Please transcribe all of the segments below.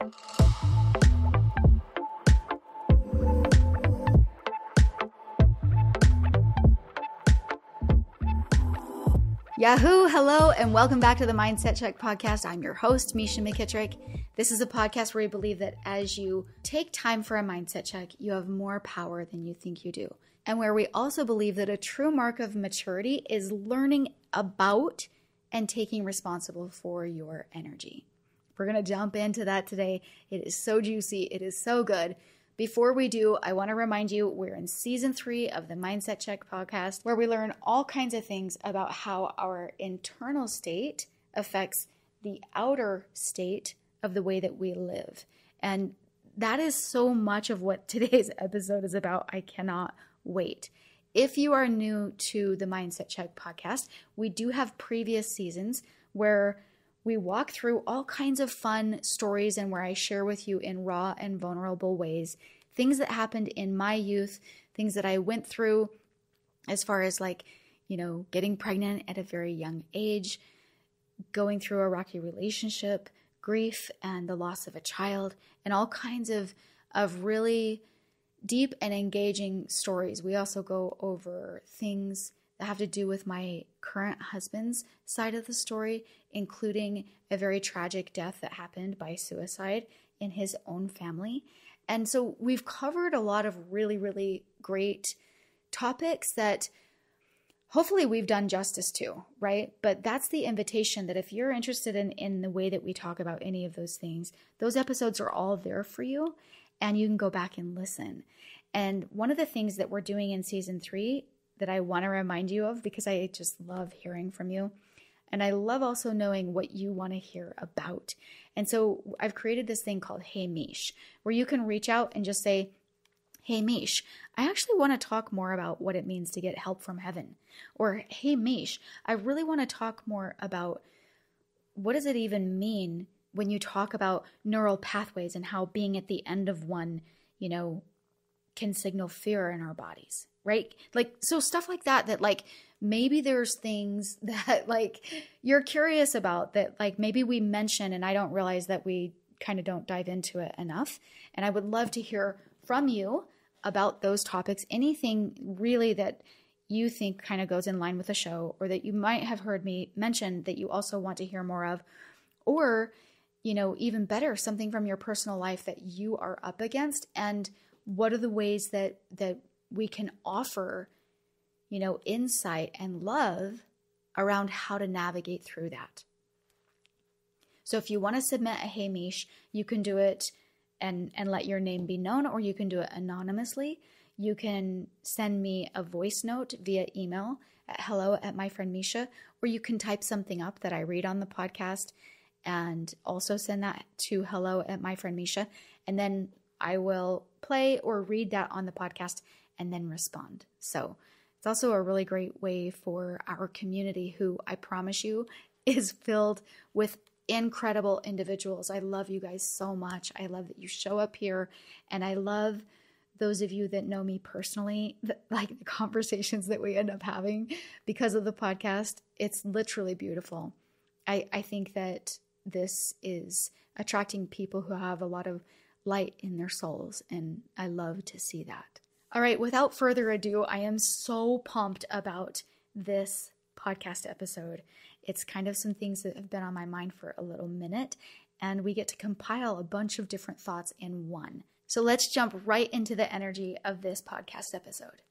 Yahoo! Hello, and welcome back to the Mindset Check podcast. I'm your host, Misha McKittrick. This is a podcast where we believe that as you take time for a mindset check, you have more power than you think you do. And where we also believe that a true mark of maturity is learning about and taking responsible for your energy. We're going to jump into that today. It is so juicy. It is so good. Before we do, I want to remind you we're in season 3 of the Mindset Check podcast, where we learn all kinds of things about how our internal state affects the outer state of the way that we live. And that is so much of what today's episode is about. I cannot wait. If you are new to the Mindset Check podcast, we do have previous seasons where we walk through all kinds of fun stories and where I share with you in raw and vulnerable ways things that happened in my youth, things that I went through as far as getting pregnant at a very young age, going through a rocky relationship, grief and the loss of a child, and all kinds of really deep and engaging stories. We also go over things that have to do with my current husband's side of the story, including a very tragic death that happened by suicide in his own family. And so we've covered a lot of really, really great topics that hopefully we've done justice to, right? But that's the invitation, that if you're interested in the way that we talk about any of those things, those episodes are all there for you and you can go back and listen. And one of the things that we're doing in season 3 that I want to remind you of, because I just love hearing from you. And I love also knowing what you want to hear about. And so I've created this thing called Hey Mish, where you can reach out and just say, Hey Mish, I actually want to talk more about what it means to get help from heaven. Or Hey Mish, I really want to talk more about what does it even mean when you talk about neural pathways and how being at the end of one, can signal fear in our bodies. Right? So stuff like that maybe there's things that you're curious about that maybe we mention and I don't realize that we kind of don't dive into it enough. And I would love to hear from you about those topics, anything really that you think kind of goes in line with the show, or that you might have heard me mention that you also want to hear more of, or, even better, something from your personal life that you are up against, and what are the ways that we can offer, insight and love around how to navigate through that. So if you want to submit a Hey Mish, you can do it and let your name be known, or you can do it anonymously. You can send me a voice note via email at hello@myfriendmisha, or you can type something up that I read on the podcast and also send that to hello@myfriendmisha. And then I will play or read that on the podcast and then respond. So it's also a really great way for our community, who I promise you is filled with incredible individuals. I love you guys so much. I love that you show up here, and I love those of you that know me personally, the conversations that we end up having because of the podcast. It's literally beautiful. I think that this is attracting people who have a lot of light in their souls, and I love to see that. All right, without further ado, I am so pumped about this podcast episode. It's kind of some things that have been on my mind for a little minute, and we get to compile a bunch of different thoughts in one. So let's jump right into the energy of this podcast episode.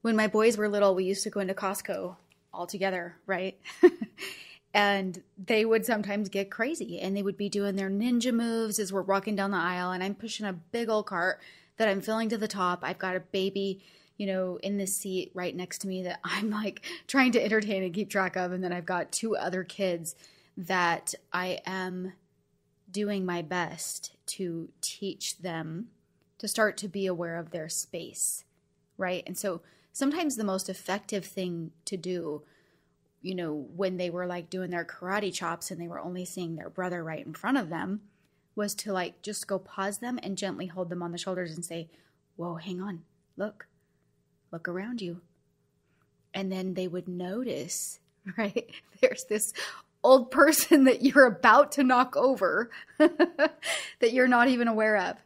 When my boys were little, we used to go into Costco all together, right? And they would sometimes get crazy, and they would be doing their ninja moves as we're walking down the aisle, and I'm pushing a big old cart that I'm filling to the top. I've got a baby, in the seat right next to me that I'm trying to entertain and keep track of. And then I've got 2 other kids that I am doing my best to teach them to start to be aware of their space, right? And so sometimes the most effective thing to do, when they were doing their karate chops and they were only seeing their brother right in front of them, was to just go pause them and gently hold them on the shoulders and say, whoa, hang on, look around you. And then they would notice, right? There's this old person that you're about to knock over that you're not even aware of.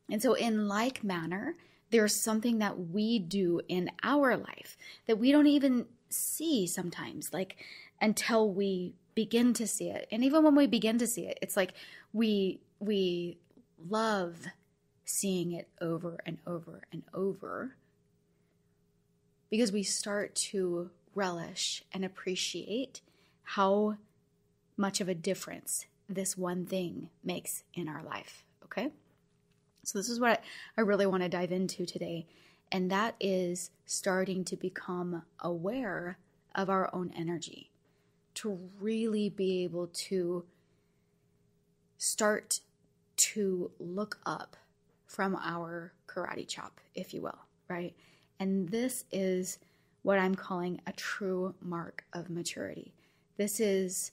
And so in like manner, there's something that we do in our life that we don't even see sometimes, like until we begin to see it. And even when we begin to see it, it's like we love seeing it over and over and over because we start to relish and appreciate how much of a difference this one thing makes in our life, okay? So this is what I really want to dive into today, and that is starting to become aware of our own energy, to really be able to start to look up from our karate chop, if you will, right? And this is what I'm calling a true mark of maturity. This is,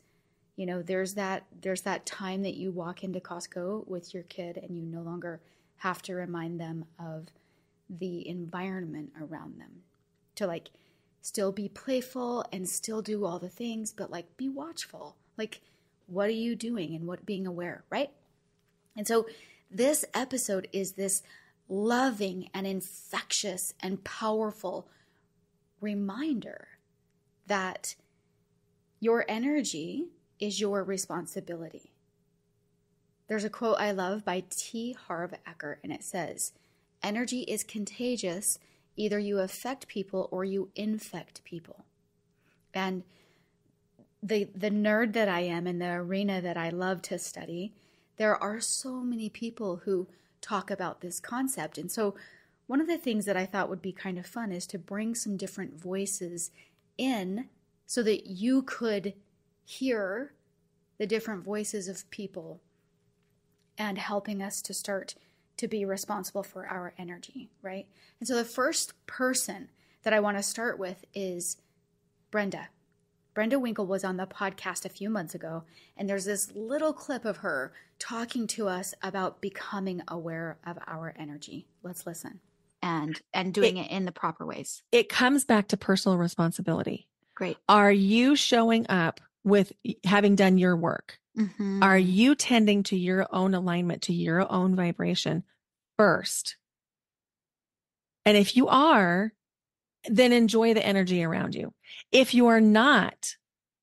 there's that time that you walk into Costco with your kid and you no longer have to remind them of the environment around them, to like still be playful and still do all the things, but like be watchful. Like, what are you doing and what being aware, right? And so this episode is this loving and infectious and powerful reminder that your energy is your responsibility. There's a quote I love by T. Harv Eker, and it says, "Energy is contagious. Either you affect people or you infect people." And the nerd that I am in the arena that I love to study, there are so many people who talk about this concept. And so one of the things that I thought would be kind of fun is to bring some different voices in so that you could hear the different voices of people and helping us to start to be responsible for our energy, right? And so the first person that I want to start with is Brenda. Brenda Winkle was on the podcast a few months ago, and there's this little clip of her talking to us about becoming aware of our energy. Let's listen. And doing it in the proper ways. It comes back to personal responsibility. Great. Are you showing up with having done your work? Mm-hmm. Are you tending to your own alignment, to your own vibration first? And if you are, then enjoy the energy around you. If you are not,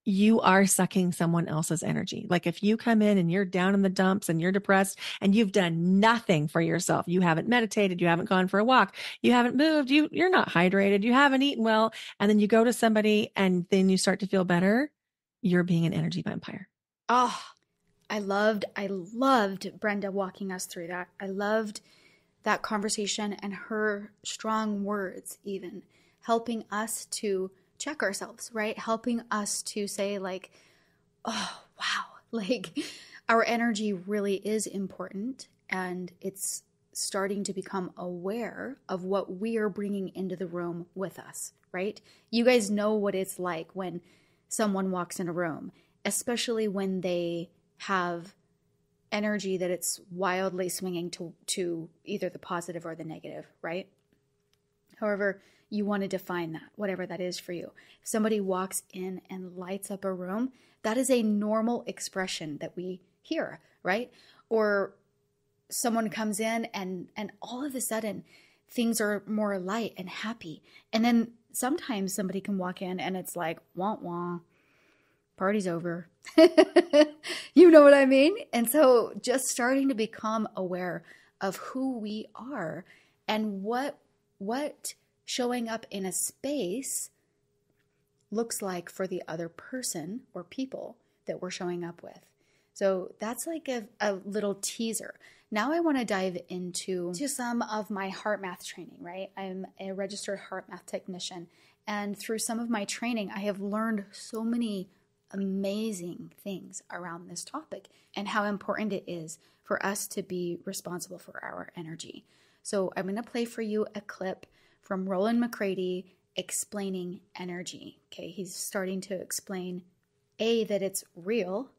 you are sucking someone else's energy. Like if you come in and you're down in the dumps and you're depressed and you've done nothing for yourself, you haven't meditated, you haven't gone for a walk, you haven't moved, you're not hydrated, you haven't eaten well, and then you go to somebody and then you start to feel better, you're being an energy vampire. Oh, I loved Brenda walking us through that. I loved that conversation and her strong words, even helping us to check ourselves, right? Helping us to say like, oh, wow, like our energy really is important, and it's starting to become aware of what we are bringing into the room with us, right? You guys know what it's like when someone walks in a room, especially when they have energy that it's wildly swinging to either the positive or the negative, right? However you want to define that, whatever that is for you. If somebody walks in and lights up a room, that is a normal expression that we hear, right? Or someone comes in and all of a sudden things are more light and happy. And then sometimes somebody can walk in and it's like, wah, wah, party's over. You know what I mean? And so just starting to become aware of who we are and what showing up in a space looks like for the other person or people that we're showing up with. So that's like a little teaser. Now I want to dive into some of my heart math training, right? I'm a registered heart math technician. And through some of my training, I have learned so many amazing things around this topic and how important it is for us to be responsible for our energy. So I'm going to play for you a clip from Rollin McCraty explaining energy. Okay, he's starting to explain A, that it's real,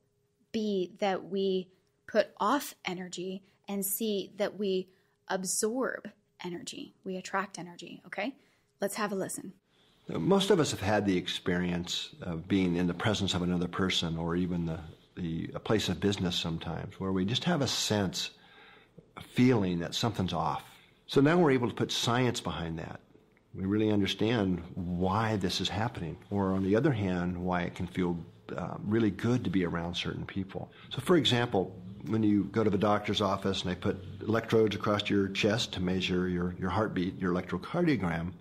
B, that we put off energy, and C, that we absorb energy. We attract energy, okay? Let's have a listen. Most of us have had the experience of being in the presence of another person, or even a place of business sometimes, where we just have a sense, a feeling that something's off. So now we're able to put science behind that. We really understand why this is happening, or on the other hand, why it can feel really good to be around certain people. So for example, when you go to the doctor's office and they put electrodes across your chest to measure your heartbeat, your electrocardiogram,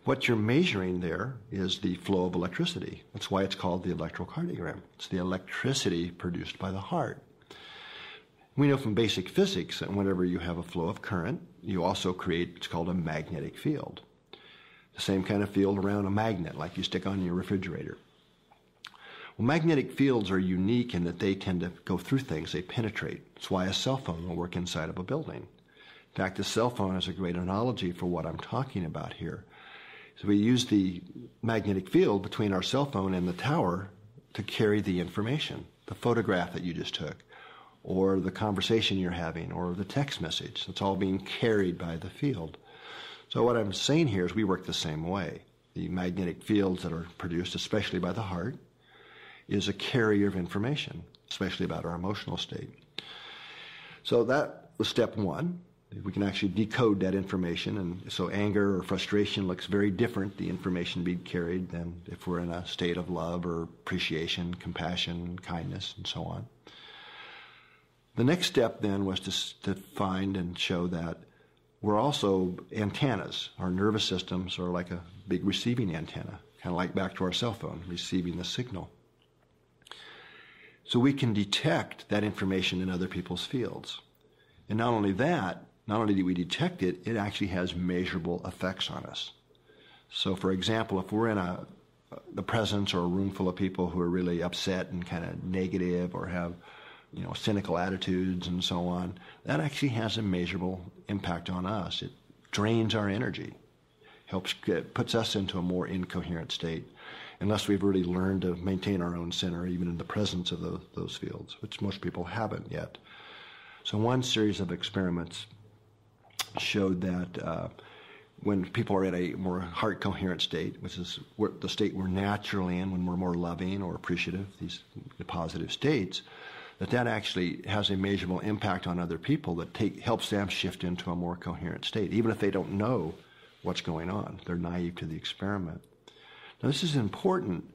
what you're measuring there is the flow of electricity. That's why it's called the electrocardiogram. It's the electricity produced by the heart. We know from basic physics that whenever you have a flow of current, you also create what's called a magnetic field. The same kind of field around a magnet like you stick on your refrigerator. Well, magnetic fields are unique in that they tend to go through things, they penetrate. That's why a cell phone will work inside of a building. In fact, the cell phone is a great analogy for what I'm talking about here. So we use the magnetic field between our cell phone and the tower to carry the information, the photograph that you just took, or the conversation you're having, or the text message. It's all being carried by the field. So what I'm saying here is we work the same way. The magnetic fields that are produced, especially by the heart, is a carrier of information, especially about our emotional state. So that was step one. We can actually decode that information, and so anger or frustration looks very different, the information being carried, than if we're in a state of love or appreciation, compassion, kindness, and so on. The next step then was to find and show that we're also antennas. Our nervous systems are like a big receiving antenna, kind of like back to our cell phone, receiving the signal. So we can detect that information in other people's fields. And not only that, not only do we detect it, it actually has measurable effects on us. So for example, if we're in the presence or a room full of people who are really upset and kind of negative or have cynical attitudes and so on, that actually has a measurable impact on us. It drains our energy, puts us into a more incoherent state, unless we've really learned to maintain our own center, even in the presence of those fields, which most people haven't yet. So one series of experiments showed that when people are in a more heart coherent state, which is the state we're naturally in when we're more loving or appreciative, these positive states, that actually has a measurable impact on other people that helps them shift into a more coherent state, even if they don't know what's going on. They're naive to the experiment. Now, this is important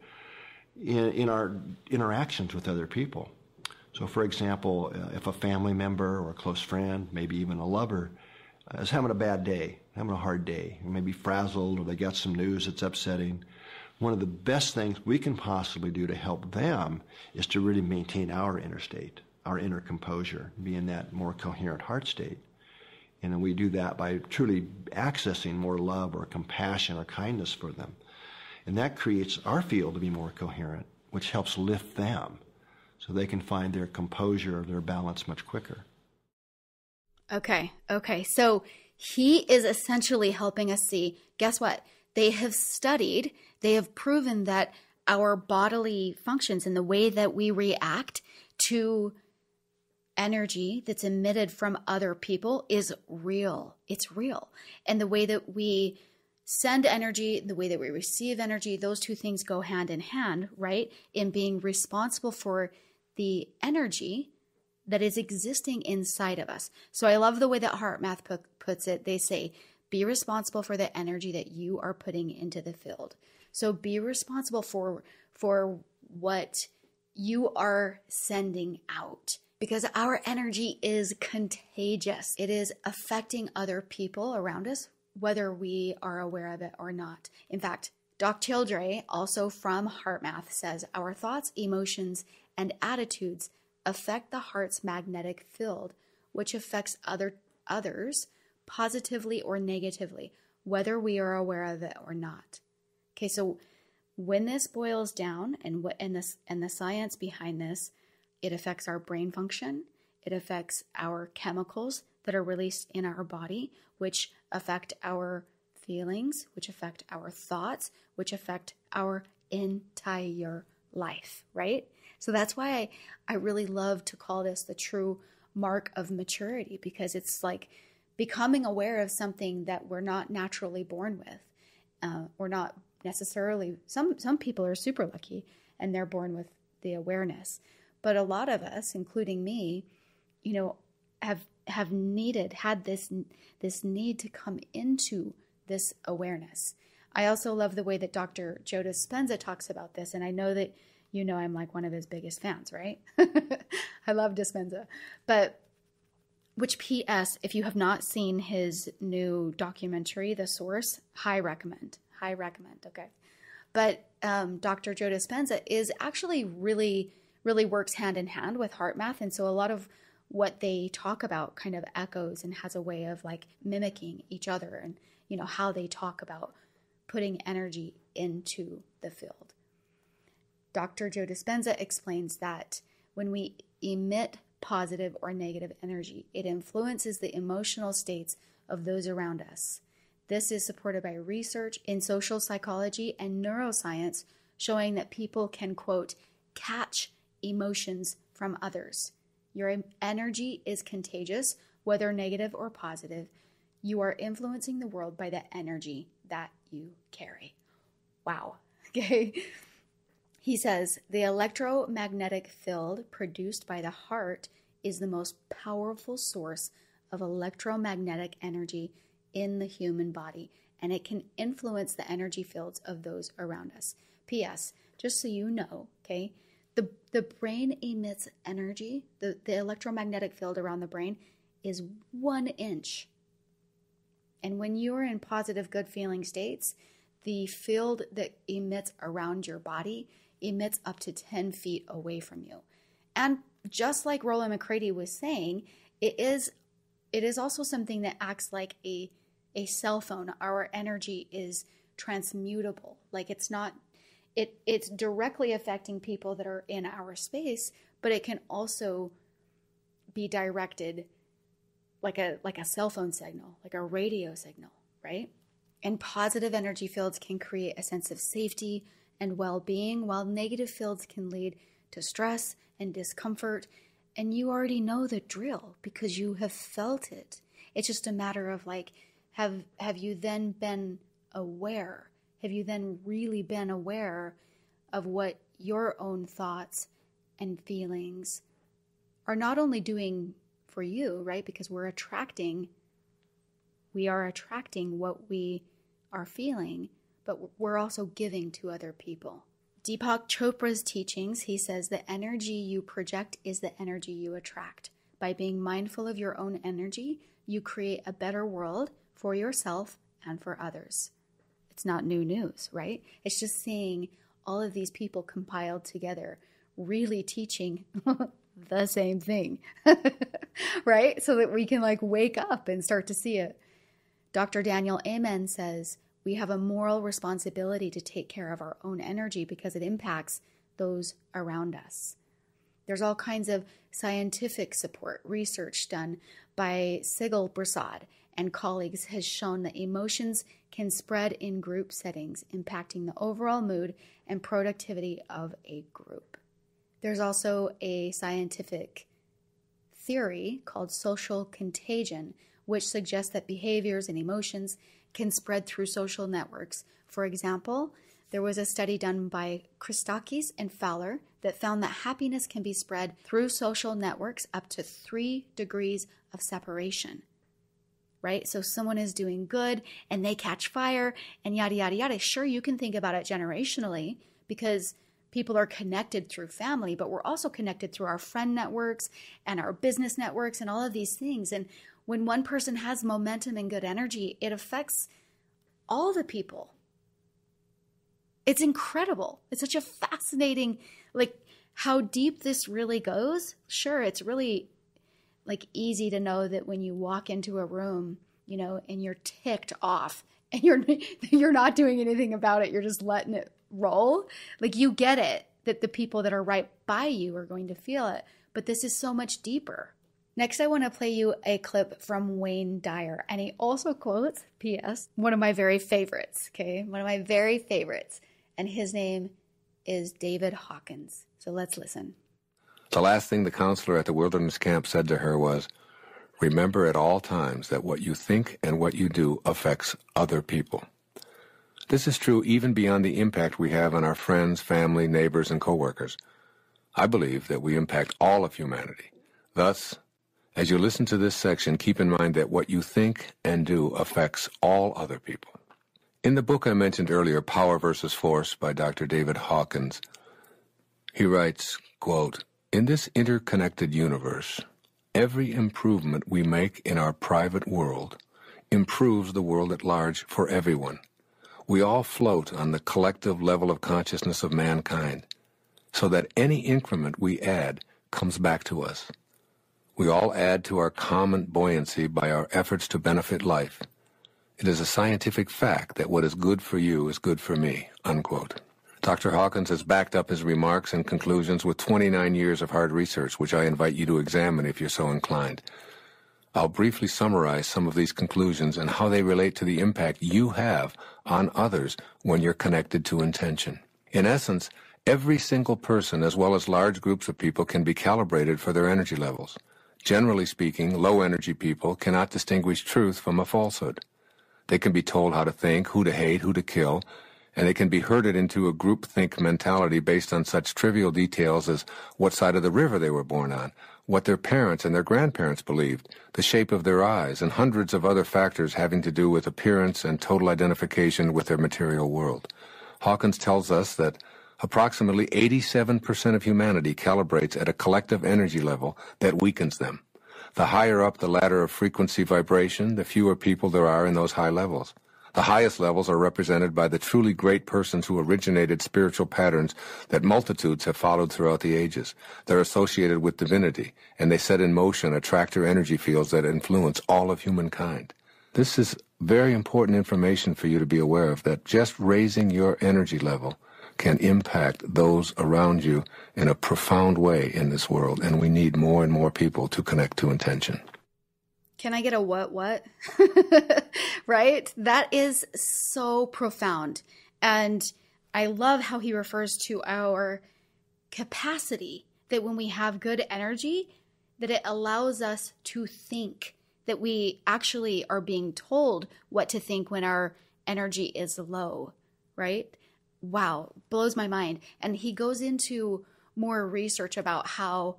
in our interactions with other people. So, for example, if a family member or a close friend, maybe even a lover, is having a bad day, having a hard day, maybe frazzled, or they got some news that's upsetting, one of the best things we can possibly do to help them is to really maintain our inner state, our inner composure, be in that more coherent heart state. And then we do that by truly accessing more love or compassion or kindness for them. And that creates our field to be more coherent, which helps lift them so they can find their composure or their balance much quicker. Okay. So he is essentially helping us see, guess what? They have studied, they have proven that our bodily functions and the way that we react to energy that's emitted from other people is real. It's real. And the way that we send energy, the way that we receive energy, those two things go hand in hand, right? In being responsible for the energy that is existing inside of us. So I love the way that Heart Math puts it. They say, be responsible for the energy that you are putting into the field. So be responsible for what you are sending out, because our energy is contagious. It is affecting other people around us, whether we are aware of it or not. In fact, Doc Childre, also from Heart Math, says our thoughts, emotions, and attitudes affect the heart's magnetic field, which affects others positively or negatively, whether we are aware of it or not. Okay, so when this boils down and the science behind this, it affects our brain function, it affects our chemicals that are released in our body, which affect our feelings, which affect our thoughts, which affect our entire life, right? So that's why I really love to call this the true mark of maturity, because it's like becoming aware of something that we're not naturally born with. We're not necessarily, some people are super lucky and they're born with the awareness. But a lot of us, including me, have had this need to come into this awareness. I also love the way that Dr. Joe Dispenza talks about this. And I know that, I'm like one of his biggest fans, right? I love Dispenza. Which PS, if you have not seen his new documentary, The Source, high recommend, okay? But Dr. Joe Dispenza is actually really, really works hand in hand with heart math. And so a lot of what they talk about kind of echoes and has a way of like mimicking each other and, how they talk about putting energy into the field. Dr. Joe Dispenza explains that when we emit positive or negative energy, it influences the emotional states of those around us. This is supported by research in social psychology and neuroscience showing that people can, quote, catch emotions from others. Your energy is contagious, whether negative or positive. You are influencing the world by the energy that you carry. Wow. Okay. He says, the electromagnetic field produced by the heart is the most powerful source of electromagnetic energy in the human body, and it can influence the energy fields of those around us. P.S., just so you know, okay, the brain emits energy. The electromagnetic field around the brain is 1 inch. And when you are in positive, good feeling states, the field that emits around your body emits up to 10 feet away from you. And just like Rollin McCraty was saying, it is also something that acts like a cell phone. Our energy is transmutable. Like it's directly affecting people that are in our space, but it can also be directed like a cell phone signal, like a radio signal, right? And positive energy fields can create a sense of safety and well-being, while negative fields can lead to stress and discomfort. And you already know the drill because you have felt it. It's just a matter of like, have you then been aware? Have you then really been aware of what your own thoughts and feelings are not only doing for you, right? Because we are attracting what we are feeling, but we're also giving to other people. Deepak Chopra's teachings, he says, the energy you project is the energy you attract. By being mindful of your own energy, you create a better world for yourself and for others. It's not new news, right? It's just seeing all of these people compiled together, really teaching the same thing, right? So that we can like wake up and start to see it. Dr. Daniel Amen says, we have a moral responsibility to take care of our own energy because it impacts those around us. There's all kinds of scientific support. Research done by Sigal Prasad and colleagues has shown that emotions can spread in group settings, impacting the overall mood and productivity of a group. There's also a scientific theory called social contagion, which suggests that behaviors and emotions can spread through social networks. For example, there was a study done by Christakis and Fowler that found that happiness can be spread through social networks up to 3 degrees of separation, right? So someone is doing good and they catch fire and yada, yada, yada. Sure, you can think about it generationally because people are connected through family, but we're also connected through our friend networks and our business networks and all of these things. And when one person has momentum and good energy, it affects all the people. It's incredible. It's such a fascinating, like how deep this really goes. Sure, it's really like easy to know that when you walk into a room, and you're ticked off and you're not doing anything about it, you're just letting it roll. Like you get it that the people that are right by you are going to feel it, but this is so much deeper. Next, I want to play you a clip from Wayne Dyer, and he also quotes, P.S., one of my very favorites, okay? One of my very favorites, and his name is David Hawkins. So let's listen. The last thing the counselor at the wilderness camp said to her was, remember at all times that what you think and what you do affects other people. This is true even beyond the impact we have on our friends, family, neighbors, and coworkers. I believe that we impact all of humanity. Thus, as you listen to this section, keep in mind that what you think and do affects all other people. In the book I mentioned earlier, Power versus Force by Dr. David Hawkins, he writes, quote, "In this interconnected universe, every improvement we make in our private world improves the world at large for everyone. We all float on the collective level of consciousness of mankind, so that any increment we add comes back to us. We all add to our common buoyancy by our efforts to benefit life. It is a scientific fact that what is good for you is good for me," unquote. Dr. Hawkins has backed up his remarks and conclusions with 29 years of hard research, which I invite you to examine if you're so inclined. I'll briefly summarize some of these conclusions and how they relate to the impact you have on others when you're connected to intention. In essence, every single person, as well as large groups of people, can be calibrated for their energy levels. Generally speaking, low-energy people cannot distinguish truth from a falsehood. They can be told how to think, who to hate, who to kill, and they can be herded into a groupthink mentality based on such trivial details as what side of the river they were born on, what their parents and their grandparents believed, the shape of their eyes, and hundreds of other factors having to do with appearance and total identification with their material world. Hawkins tells us that approximately 87% of humanity calibrates at a collective energy level that weakens them. The higher up the ladder of frequency vibration, the fewer people there are in those high levels. The highest levels are represented by the truly great persons who originated spiritual patterns that multitudes have followed throughout the ages. They're associated with divinity, and they set in motion attractor energy fields that influence all of humankind. This is very important information for you to be aware of, that just raising your energy level can impact those around you in a profound way in this world, and we need more and more people to connect to intention. Can I get a what? Right? That is so profound. And I love how he refers to our capacity, that when we have good energy, that it allows us to think, that we actually are being told what to think when our energy is low, right? Wow, blows my mind. And he goes into more research about how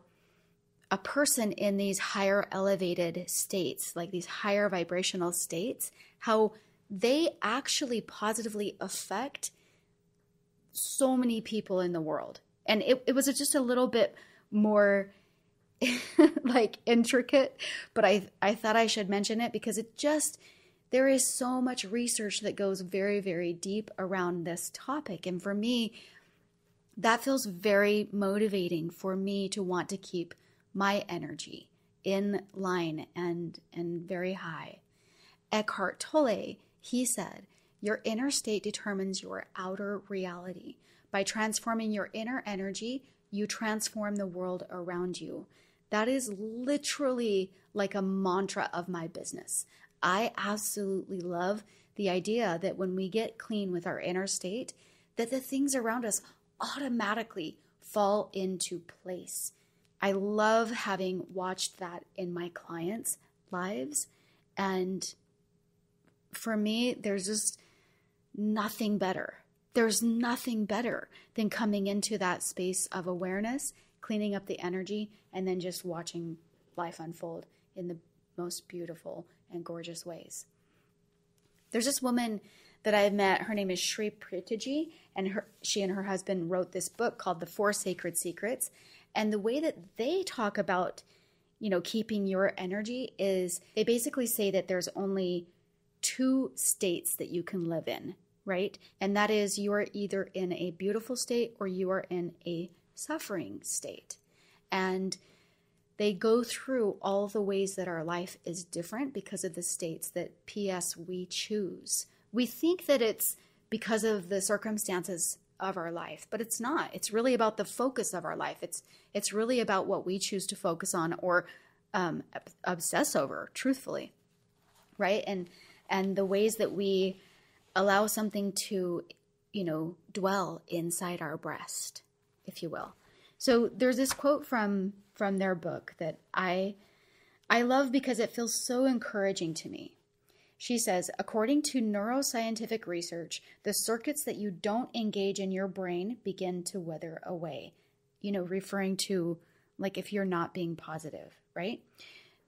a person in these higher elevated states, like these higher vibrational states, how they actually positively affect so many people in the world. And it was just a little bit more like intricate, but I thought I should mention it because there is so much research that goes very, very deep around this topic. And for me, that feels very motivating for me to want to keep my energy in line and very high. Eckhart Tolle, he said, "Your inner state determines your outer reality. By transforming your inner energy, you transform the world around you." That is literally like a mantra of my business. I absolutely love the idea that when we get clean with our inner state, that the things around us automatically fall into place. I love having watched that in my clients' lives. And for me, there's just nothing better. There's nothing better than coming into that space of awareness, cleaning up the energy, and then just watching life unfold in the most beautiful and gorgeous ways. There's this woman that I've met. Her name is Preetaji, and she and her husband wrote this book called The 4 Sacred Secrets. And the way that they talk about, keeping your energy is they basically say that there's only 2 states that you can live in, right? And that is you are either in a beautiful state or you are in a suffering state. And they go through all the ways that our life is different because of the states that P.S. we choose. We think that it's because of the circumstances of our life, but it's not. It's really about the focus of our life. It's really about what we choose to focus on or obsess over, truthfully, right? And the ways that we allow something to, dwell inside our breast, if you will. So there's this quote from their book that I love because it feels so encouraging to me. She says, according to neuroscientific research, the circuits that you don't engage in your brain begin to wither away. Referring to like if you're not being positive, right?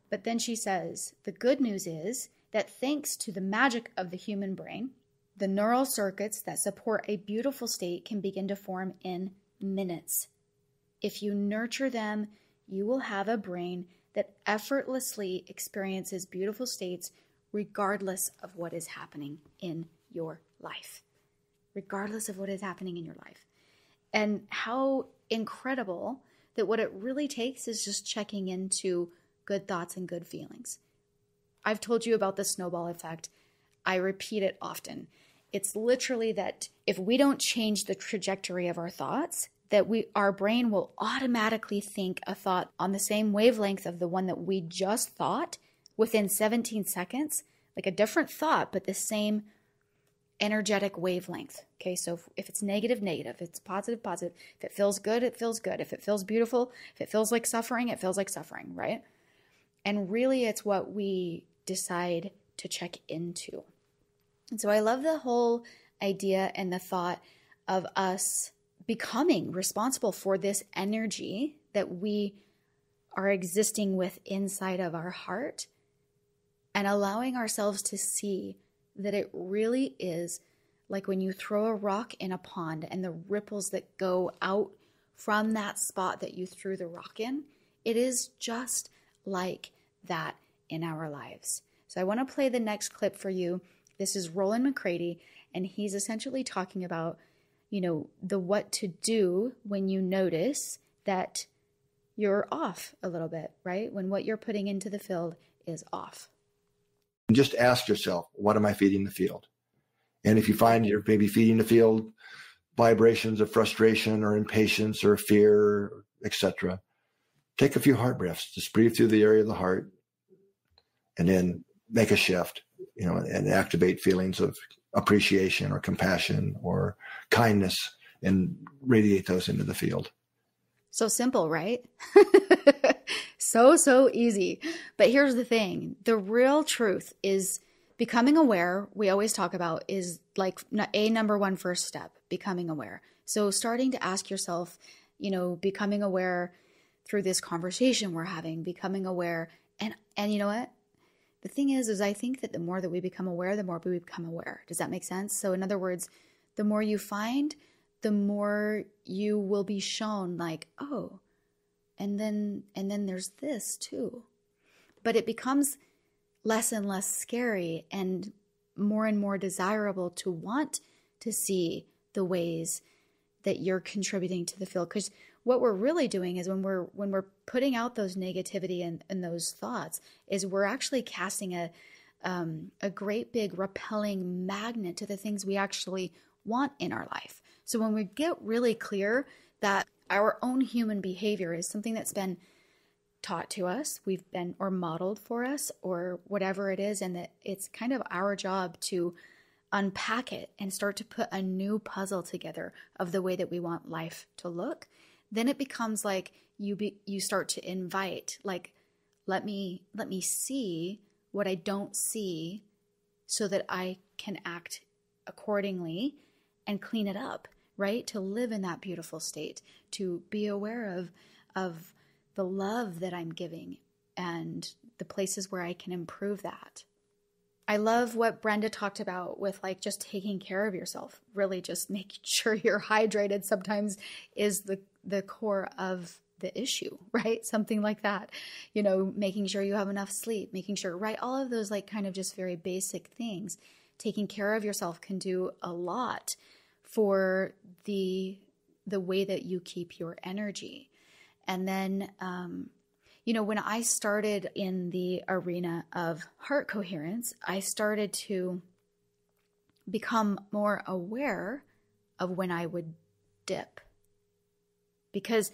But then she says, the good news is that thanks to the magic of the human brain, the neural circuits that support a beautiful state can begin to form in minutes. If you nurture them, you will have a brain that effortlessly experiences beautiful states regardless of what is happening in your life. Regardless of what is happening in your life. And how incredible that what it really takes is just checking into good thoughts and good feelings. I've told you about the snowball effect. I repeat it often. It's literally that if we don't change the trajectory of our thoughts, that our brain will automatically think a thought on the same wavelength of the one that we just thought within 17 seconds, like a different thought, but the same energetic wavelength. Okay, so if it's negative, negative. If it's positive, positive. If it feels good, it feels good. If it feels beautiful, if it feels like suffering, it feels like suffering, right? And really it's what we decide to check into. And so I love the whole idea and the thought of us becoming responsible for this energy that we are existing with inside of our heart and allowing ourselves to see that it really is like when you throw a rock in a pond and the ripples that go out from that spot that you threw the rock in, it is just like that in our lives. So I want to play the next clip for you. This is Rollin McCraty, and he's essentially talking about, the what to do when you notice that you're off a little bit, right? When what you're putting into the field is off. Just ask yourself, what am I feeding the field? And if you find you're maybe feeding the field vibrations of frustration or impatience or fear, etc., take a few heart breaths. Just breathe through the area of the heart and then make a shift, and activate feelings of appreciation or compassion or kindness and radiate those into the field. So simple, right? So easy. But here's the thing. The real truth is becoming aware, we always talk about, is like a number one first step, becoming aware. So starting to ask yourself, becoming aware through this conversation we're having, becoming aware. And you know what? The thing is I think that the more that we become aware, the more we become aware. Does that make sense? So in other words, the more you find, the more you will be shown like, oh, and then there's this too. But it becomes less and less scary and more desirable to want to see the ways that you're contributing to the field. Because what we're really doing is when we're putting out those negativity and those thoughts, is we're actually casting a great big repelling magnet to the things we actually want in our life. So when we get really clear that our own human behavior is something that's been taught to us, we've been, or modeled for us, or whatever it is, and that it's kind of our job to unpack it and start to put a new puzzle together of the way that we want life to look, then it becomes like you start to invite, like, let me see what I don't see so that I can act accordingly and clean it up, right? To live in that beautiful state, to be aware of the love that I'm giving and the places where I can improve that. I love what Brenda talked about with like just taking care of yourself, really just making sure you're hydrated sometimes is the core of the issue, right? Something like that, making sure you have enough sleep, making sure, right? All of those like kind of just very basic things. Taking care of yourself can do a lot for the way that you keep your energy. And then, when I started in the arena of heart coherence, I started to become more aware of when I would dip. Because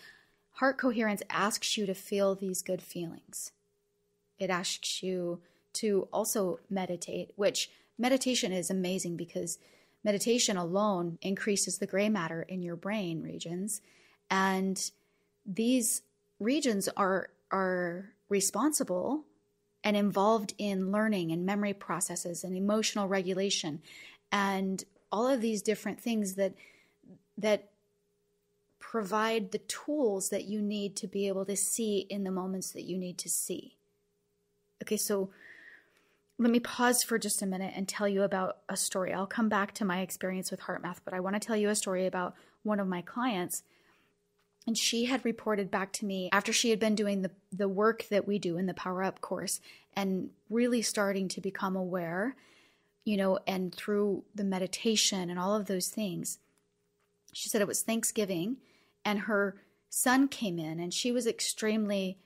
heart coherence asks you to feel these good feelings. It asks you to also meditate, which meditation is amazing because meditation alone increases the gray matter in your brain regions. And these regions are responsible and involved in learning and memory processes and emotional regulation and all of these different things that provide the tools that you need to be able to see in the moments that you need to see. Okay, so let me pause for just a minute and tell you about a story. I'll come back to my experience with HeartMath, but I want to tell you a story about one of my clients. And she had reported back to me after she had been doing the work that we do in the Power Up course and really starting to become aware, and through the meditation and all of those things. She said it was Thanksgiving and her son came in and she was extremely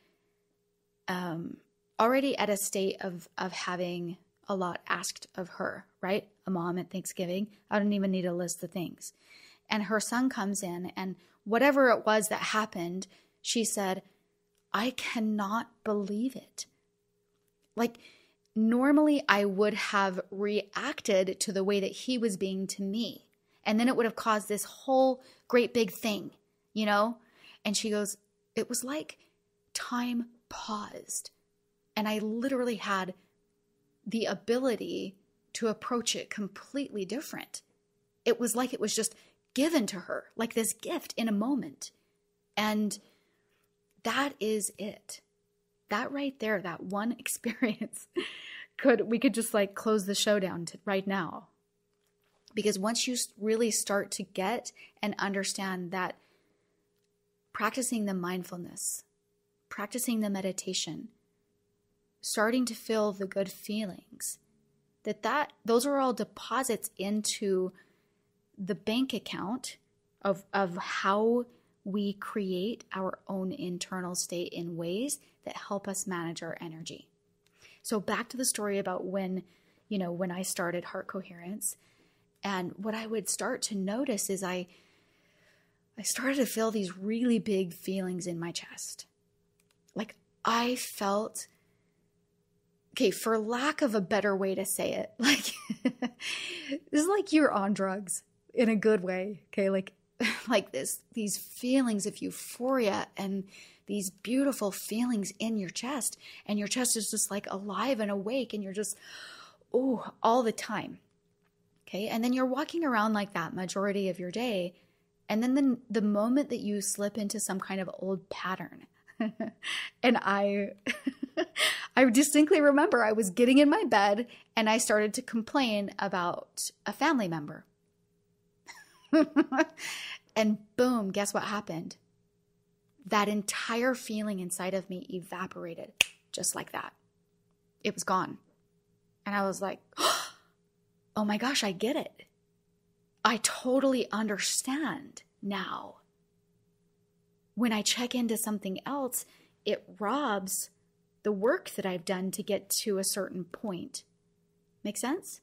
already at a state of having a lot asked of her, right? A mom at Thanksgiving. I don't even need to list the things. And her son comes in and whatever it was that happened, she said, I cannot believe it. Like, normally I would have reacted to the way that he was being to me. And then it would have caused this whole great big thing, And she goes, it was like time paused. And I literally had the ability to approach it completely different. It was like it was just given to her, like this gift in a moment. And that is it. That right there, that one experience, we could just like close the show down right now. Because once you really start to get and understand that practicing the mindfulness, practicing the meditation, starting to feel the good feelings, those are all deposits into the bank account of how we create our own internal state in ways that help us manage our energy. So back to the story about when I started Heart Coherence, and what I would start to notice is I started to feel these really big feelings in my chest. Like I felt, okay, for lack of a better way to say it, like this is like you're on drugs in a good way. Okay. Like these feelings of euphoria and these beautiful feelings in your chest, and your chest is just like alive and awake and you're just, all the time. Okay. And then you're walking around like that majority of your day. And then the moment that you slip into some kind of old pattern, and I distinctly remember I was getting in my bed and I started to complain about a family member. And boom, guess what happened? That entire feeling inside of me evaporated just like that. It was gone. And I was like, oh my gosh, I get it. I totally understand now. When I check into something else, it robs the work that I've done to get to a certain point. Make sense?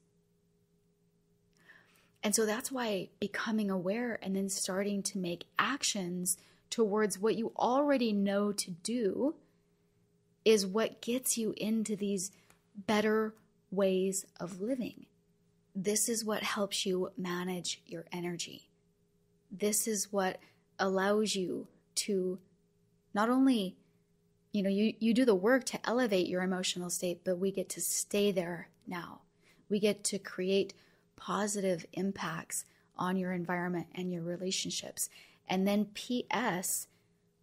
And so that's why becoming aware and then starting to make actions towards what you already know to do is what gets you into these better ways of living. This is what helps you manage your energy. This is what allows you to not only, you do the work to elevate your emotional state, but we get to stay there now. We get to create positive impacts on your environment and your relationships. And then P.S.,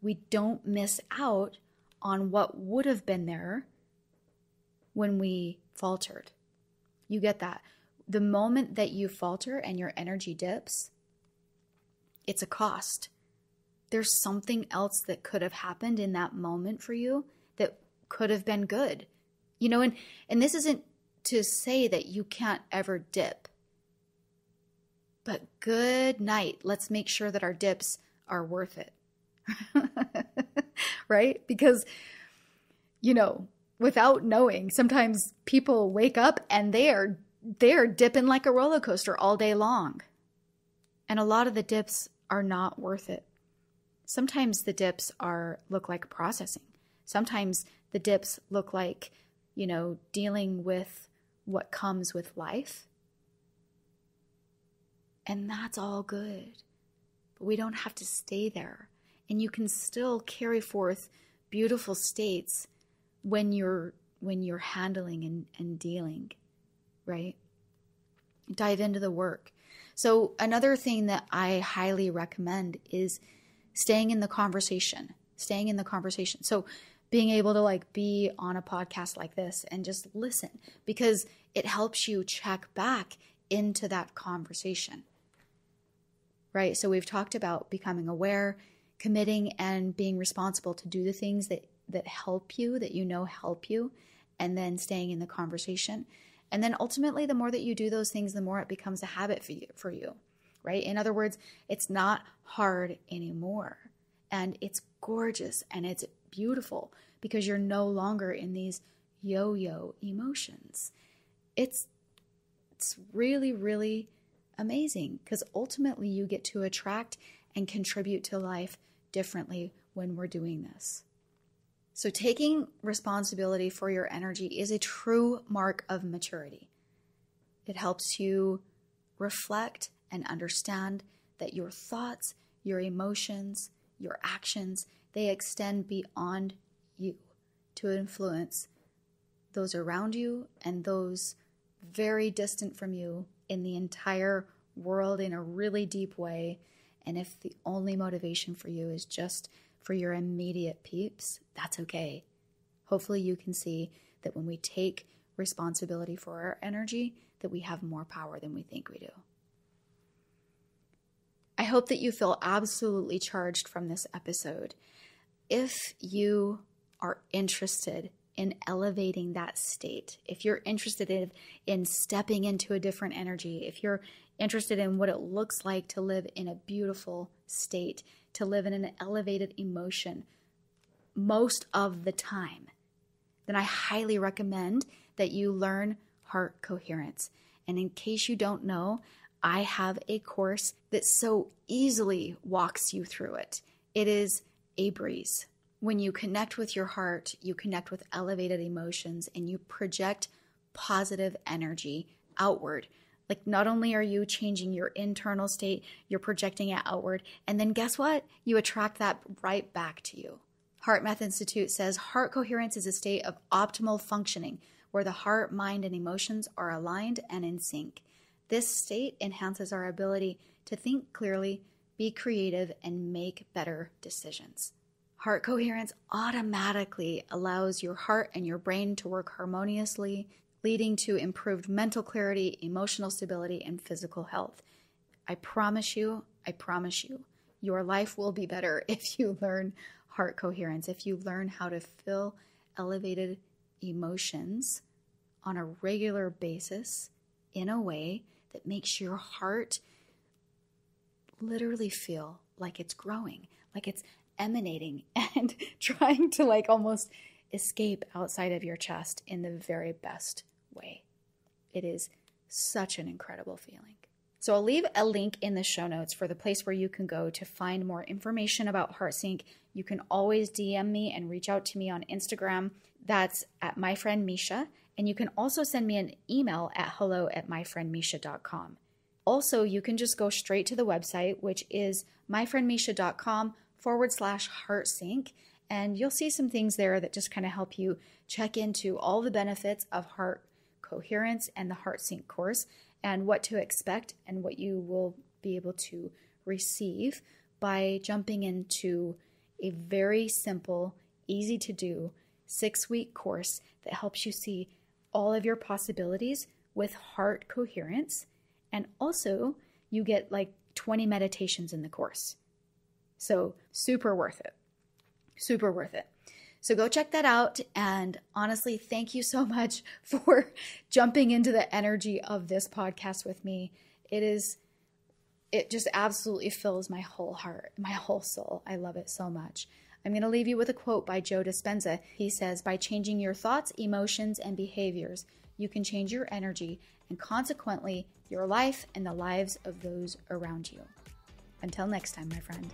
we don't miss out on what would have been there when we faltered. You get that? The moment that you falter and your energy dips, it's a cost. There's something else that could have happened in that moment for you that could have been good. And this isn't to say that you can't ever dip. But good night. Let's make sure that our dips are worth it. Right? Because, without knowing, sometimes people wake up and they are dipping like a roller coaster all day long. And a lot of the dips are not worth it. Sometimes the dips look like processing. Sometimes the dips look like, dealing with what comes with life. And that's all good. But we don't have to stay there. And you can still carry forth beautiful states when you're when you're handling and dealing, right? Dive into the work. So another thing that I highly recommend is staying in the conversation. So being able to like be on a podcast like this and just listen, because it helps you check back into that conversation, right? So we've talked about becoming aware, committing, and being responsible to do the things that help you, that you know help you, and then staying in the conversation. And then ultimately, the more that you do those things, the more it becomes a habit for you, right? In other words, it's not hard anymore. And it's gorgeous and it's beautiful because you're no longer in these yo-yo emotions. It's really, really amazing because ultimately you get to attract and contribute to life differently when we're doing this. So taking responsibility for your energy is a true mark of maturity. It helps you reflect and understand that your thoughts, your emotions, your actions, they extend beyond you to influence those around you and those very distant from you in the entire world in a really deep way. And if the only motivation for you is just for your immediate peeps, that's okay. Hopefully you can see that when we take responsibility for our energy, that we have more power than we think we do. I hope that you feel absolutely charged from this episode. If you are interested in elevating that state, if you're interested in stepping into a different energy, if you're interested in what it looks like to live in a beautiful state, to live in an elevated emotion most of the time, then I highly recommend that you learn heart coherence. And in case you don't know, I have a course that so easily walks you through it. It is a breeze. When you connect with your heart, you connect with elevated emotions and you project positive energy outward. Like not only are you changing your internal state, you're projecting it outward. And then guess what? You attract that right back to you. Heart Math Institute says heart coherence is a state of optimal functioning where the heart, mind, and emotions are aligned and in sync. This state enhances our ability to think clearly, be creative, and make better decisions. Heart coherence automatically allows your heart and your brain to work harmoniously, leading to improved mental clarity, emotional stability, and physical health. I promise you, your life will be better if you learn heart coherence, if you learn how to feel elevated emotions on a regular basis in a way that makes your heart literally feel like it's growing, like it's emanating and trying to like almost escape outside of your chest in the very best way. It is such an incredible feeling. So I'll leave a link in the show notes for the place where you can go to find more information about HeartSync. You can always DM me and reach out to me on Instagram. That's at myfriendmisha. And you can also send me an email at hello@myfriendmisha.com. Also, you can just go straight to the website, which is myfriendmisha.com/HeartSync. And you'll see some things there that just kind of help you check into all the benefits of heart coherence and the HeartSync course and what to expect and what you will be able to receive by jumping into a very simple, easy to do 6-week course that helps you see all of your possibilities with heart coherence. And also you get like 20 meditations in the course. So super worth it. Super worth it. So go check that out. And honestly, thank you so much for jumping into the energy of this podcast with me. It just absolutely fills my whole heart, my whole soul. I love it so much. I'm going to leave you with a quote by Joe Dispenza. He says, by changing your thoughts, emotions, and behaviors, you can change your energy and consequently your life and the lives of those around you. Until next time, my friend.